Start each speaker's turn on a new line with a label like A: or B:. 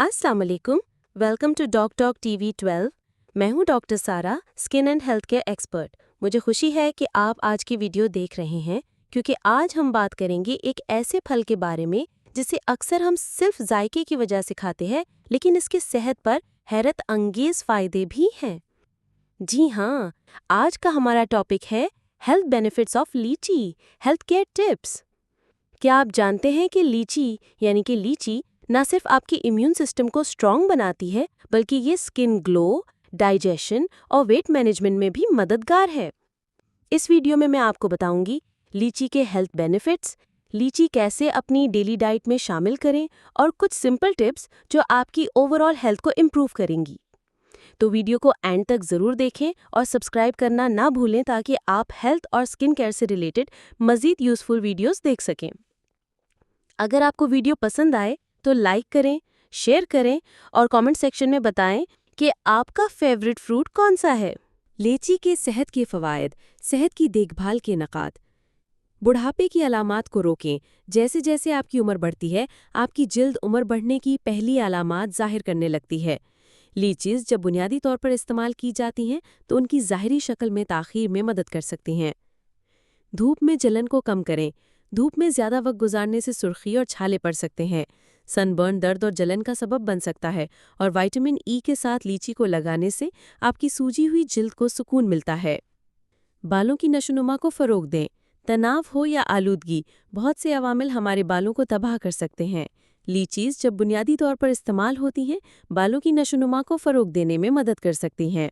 A: अस्सलाम वालेकुम। Welcome to Doc Talk TV 12। मैं हूं doctor Sara, skin and health care expert. मुझे खुशी है कि आप आज की वीडियो देख रहे हैं क्योंकि आज हम बात करेंगे एक ऐसे फल के बारे में जिसे अक्सर हम सिर्फ जायके की वजह से खाते हैं, लेकिन इसके सेहत पर हैरत अंगेज फायदे भी हैं। जी हाँ, आज का हमारा टॉपिक है हेल्थ बेनिफिट्स ऑफ लीची, हेल्थ केयर टिप्स। क्या आप जानते हैं कि लीची यानी कि लीची न सिर्फ आपके इम्यून सिस्टम को स्ट्रॉन्ग बनाती है, बल्कि ये स्किन ग्लो, डाइजेशन और वेट मैनेजमेंट में भी मददगार है। इस वीडियो में मैं आपको बताऊंगी लीची के हेल्थ बेनिफिट्स, लीची कैसे अपनी डेली डाइट में शामिल करें और कुछ सिंपल टिप्स जो आपकी ओवरऑल हेल्थ को इम्प्रूव करेंगी। तो वीडियो को एंड तक ज़रूर देखें और सब्सक्राइब करना ना भूलें ताकि आप हेल्थ और स्किन केयर से रिलेटेड मज़ीद यूज़फुल वीडियोस देख सकें। अगर आपको वीडियो पसंद आए तो लाइक करें, शेयर करें और कमेंट सेक्शन में बताएं कि आपका फेवरेट फ्रूट कौन सा है।
B: लीची के सेहत के फ़वायद, सेहत की देखभाल के नकात। बुढ़ापे की अलामात को रोकें। जैसे जैसे आपकी उम्र बढ़ती है, आपकी जिल्द उम्र बढ़ने की पहली अलामात ज़ाहिर करने लगती है। लीचीज़ जब बुनियादी तौर पर इस्तेमाल की जाती हैं तो उनकी ज़ाहिरी शक्ल में ताख़ीर में मदद कर सकती हैं। धूप में जलन को कम करें। धूप में ज़्यादा वक्त गुजारने से सुर्खी और छाले पड़ सकते हैं। सनबर्न दर्द और जलन का सबब बन सकता है और विटामिन ई के साथ लीची को लगाने से आपकी सूजी हुई जिल्द को सुकून मिलता है। बालों की नशोनुमा को फ़रोग़ दें। तनाव हो या आलूदगी, बहुत से अवामिल हमारे बालों को तबाह कर सकते हैं। लीचीज़ जब बुनियादी तौर पर इस्तेमाल होती हैं, बालों की नशोनुमा को फ़रोग़ देने में मदद कर सकती हैं।